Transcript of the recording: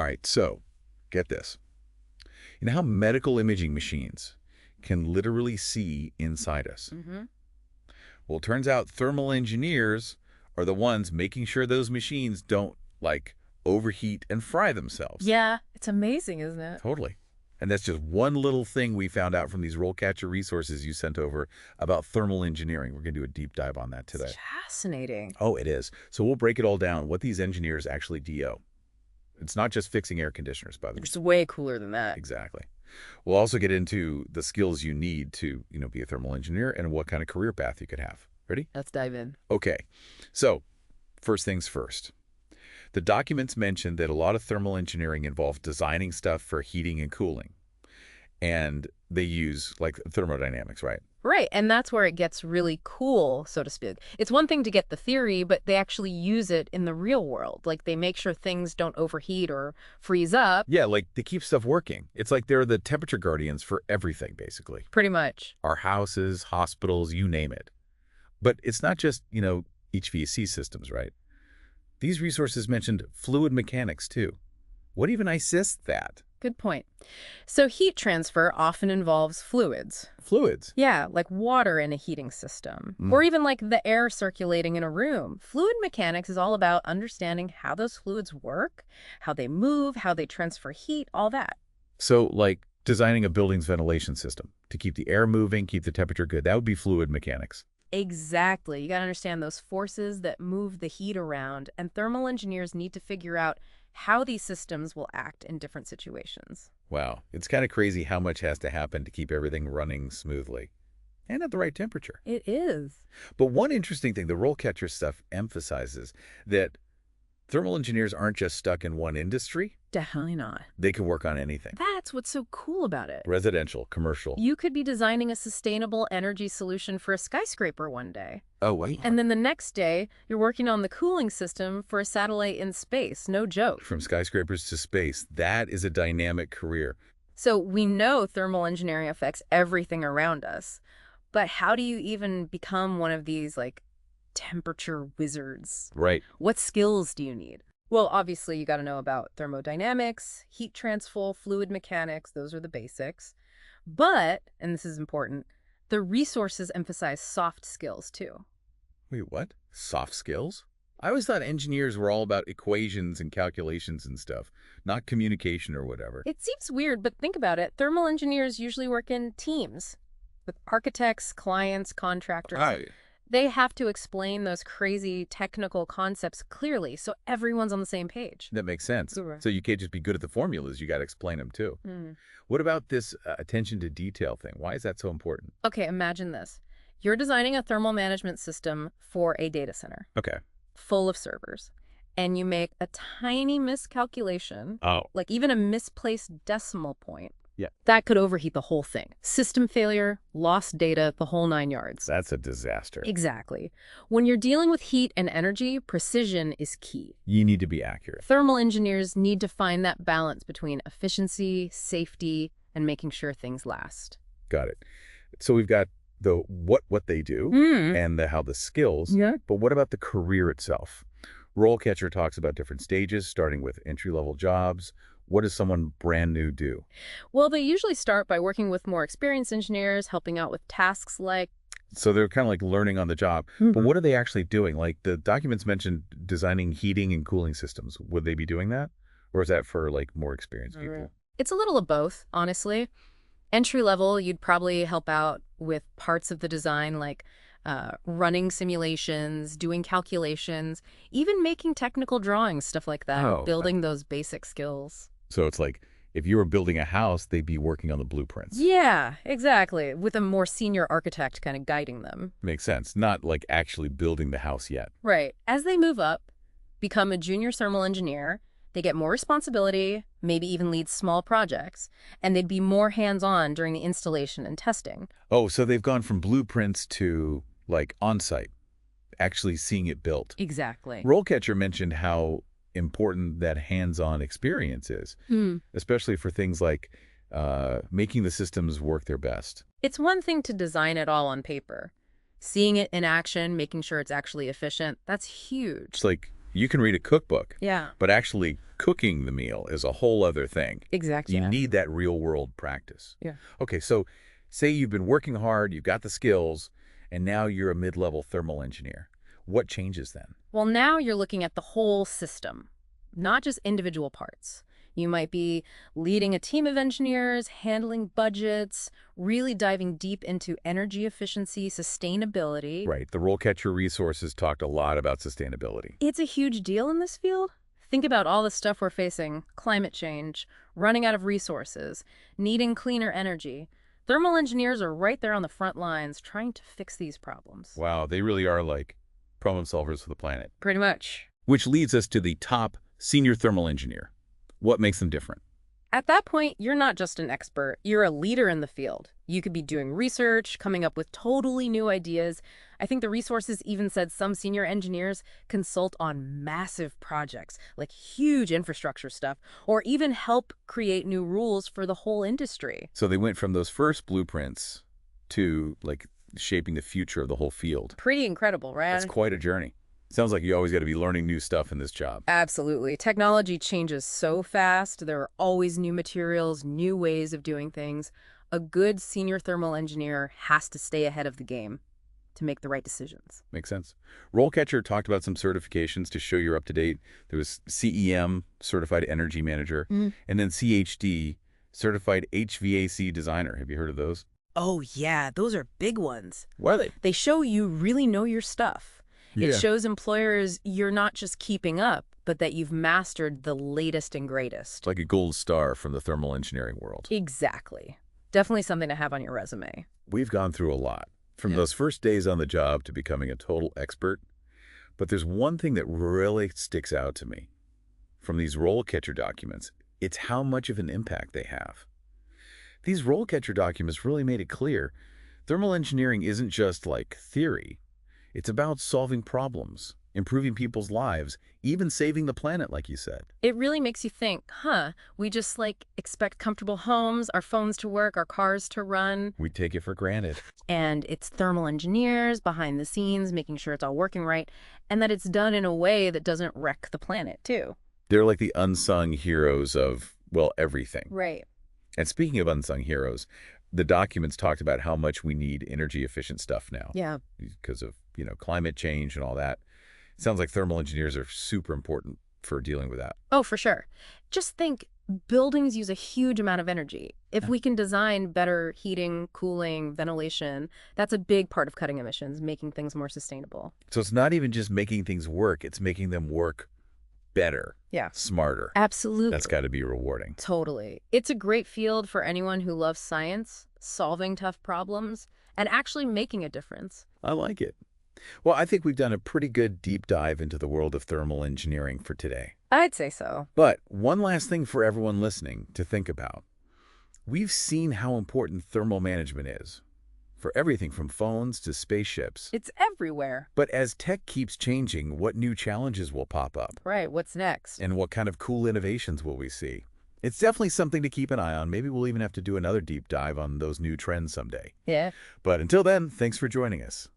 All right, so get this. You know how medical imaging machines can literally see inside us? Mm-hmm. Well, it turns out thermal engineers are the ones making sure those machines don't, like, overheat and fry themselves. Yeah, it's amazing, isn't it? Totally. And that's just one little thing we found out from these RoleCatcher resources you sent over about thermal engineering. We're going to do a deep dive on that today. It's fascinating. Oh, it is. So we'll break it all down, what these engineers actually do. It's not just fixing air conditioners, by the way. It's way cooler than that. Exactly. We'll also get into the skills you need to, be a thermal engineer and what kind of career path you could have. Ready? Let's dive in. Okay. So, first things first. The documents mentioned that a lot of thermal engineering involves designing stuff for heating and cooling. And they use, like, thermodynamics, right? Right, and that's where it gets really cool, so to speak. It's one thing to get the theory, but they actually use it in the real world. Like, they make sure things don't overheat or freeze up. Yeah, like, they keep stuff working. It's like they're the temperature guardians for everything, basically. Pretty much. Our houses, hospitals, you name it. But it's not just, HVAC systems, right? These resources mentioned fluid mechanics, too. What even assists that? Good point. So heat transfer often involves fluids. Fluids? Yeah, like water in a heating system, or even like the air circulating in a room. Fluid mechanics is all about understanding how those fluids work, how they move, how they transfer heat, all that. So, like, designing a building's ventilation system to keep the air moving, keep the temperature good, that would be fluid mechanics. Exactly. You got to understand those forces that move the heat around, and thermal engineers need to figure out how these systems will act in different situations. Wow. It's kind of crazy how much has to happen to keep everything running smoothly and at the right temperature. It is. But one interesting thing, the RoleCatcher stuff emphasizes that thermal engineers aren't just stuck in one industry. Definitely not. They can work on anything. That's what's so cool about it. Residential, commercial. You could be designing a sustainable energy solution for a skyscraper one day. Oh, wait. And then the next day, you're working on the cooling system for a satellite in space. No joke. From skyscrapers to space, that is a dynamic career. So we know thermal engineering affects everything around us. But how do you even become one of these, like, temperature wizards? Right. What skills do you need? Well, obviously, you got to know about thermodynamics, heat transfer, fluid mechanics. Those are the basics. But, and this is important, the resources emphasize soft skills, too. Wait, what? Soft skills? I always thought engineers were all about equations and calculations and stuff, not communication or whatever. It seems weird, but think about it. Thermal engineers usually work in teams with architects, clients, contractors. They have to explain those crazy technical concepts clearly so everyone's on the same page. That makes sense. Sure. So you can't just be good at the formulas, you got to explain them too. What about this attention to detail thing? Why is that so important? Okay, imagine this. You're designing a thermal management system for a data center. Okay. Full of servers. And you make a tiny miscalculation, Oh. like even a misplaced decimal point. Yeah. That could overheat the whole thing. System failure, lost data, the whole 9 yards. That's a disaster. Exactly. When you're dealing with heat and energy, precision is key. You need to be accurate. Thermal engineers need to find that balance between efficiency, safety, and making sure things last. Got it. So we've got the what they do and how the skills. Yeah. But what about the career itself? RoleCatcher talks about different stages, starting with entry-level jobs. What does someone brand new do? Well, they usually start by working with more experienced engineers, helping out with tasks like... So they're kind of like learning on the job. But what are they actually doing? Like the documents mentioned designing heating and cooling systems. Would they be doing that? Or is that for like more experienced people? It's a little of both, honestly. Entry level, you'd probably help out with parts of the design like running simulations, doing calculations, even making technical drawings, stuff like that, building those basic skills. So it's like if you were building a house, they'd be working on the blueprints. Yeah, exactly, with a more senior architect kind of guiding them. Makes sense. Not like actually building the house yet. Right. As they move up, become a junior thermal engineer, they get more responsibility, maybe even lead small projects, and they'd be more hands-on during the installation and testing. Oh, so they've gone from blueprints to like on-site, actually seeing it built. Exactly. RoleCatcher mentioned how important that hands-on experience is, especially for things like making the systems work their best. It's one thing to design it all on paper. Seeing it in action, making sure it's actually efficient, that's huge. It's like you can read a cookbook, Yeah. but actually cooking the meal is a whole other thing. Exactly. You Yeah. need that real-world practice. Yeah. Okay, so say you've been working hard, you've got the skills, and now you're a mid-level thermal engineer. What changes then? Well, now you're looking at the whole system, not just individual parts. You might be leading a team of engineers, handling budgets, really diving deep into energy efficiency, sustainability. Right, the RoleCatcher Resources talked a lot about sustainability. It's a huge deal in this field. Think about all the stuff we're facing: climate change, running out of resources, needing cleaner energy. Thermal engineers are right there on the front lines trying to fix these problems. Wow, they really are like problem solvers for the planet. Pretty much. Which leads us to the top senior thermal engineer. What makes them different? At that point, you're not just an expert, you're a leader in the field. You could be doing research, coming up with totally new ideas. I think the resources even said some senior engineers consult on massive projects, like huge infrastructure stuff, or even help create new rules for the whole industry. So they went from those first blueprints to like shaping the future of the whole field. Pretty incredible, right? That's quite a journey. Sounds like you always got to be learning new stuff in this job. Absolutely. Technology changes so fast. There are always new materials, new ways of doing things. A good senior thermal engineer has to stay ahead of the game to make the right decisions. Makes sense. RoleCatcher talked about some certifications to show you're up to date. There was CEM, Certified Energy Manager, and then CHD, Certified HVAC Designer. Have you heard of those? Oh, yeah, those are big ones. What are they? They show you really know your stuff. It shows employers you're not just keeping up, but that you've mastered the latest and greatest. It's like a gold star from the thermal engineering world. Exactly. Definitely something to have on your resume. We've gone through a lot, from those first days on the job to becoming a total expert. But there's one thing that really sticks out to me from these RoleCatcher documents. It's how much of an impact they have. These RoleCatcher documents really made it clear thermal engineering isn't just like theory. It's about solving problems, improving people's lives, even saving the planet, like you said. It really makes you think, we just expect comfortable homes, our phones to work, our cars to run. We take it for granted. And it's thermal engineers behind the scenes making sure it's all working right, and that it's done in a way that doesn't wreck the planet, too. They're like the unsung heroes of, well, everything. Right. And speaking of unsung heroes, the documents talked about how much we need energy-efficient stuff now. Yeah. Because of, climate change and all that. It sounds like thermal engineers are super important for dealing with that. Oh, for sure. Just think, buildings use a huge amount of energy. If we can design better heating, cooling, ventilation, that's a big part of cutting emissions, making things more sustainable. So it's not even just making things work, it's making them work better, smarter. Absolutely. That's got to be rewarding. Totally. It's a great field for anyone who loves science, solving tough problems, and actually making a difference. I like it. Well, I think we've done a pretty good deep dive into the world of thermal engineering for today. I'd say so. But one last thing for everyone listening to think about. We've seen how important thermal management is for everything from phones to spaceships. It's everywhere. But as tech keeps changing, what new challenges will pop up? Right, what's next? And what kind of cool innovations will we see? It's definitely something to keep an eye on. Maybe we'll even have to do another deep dive on those new trends someday. Yeah. But until then, thanks for joining us.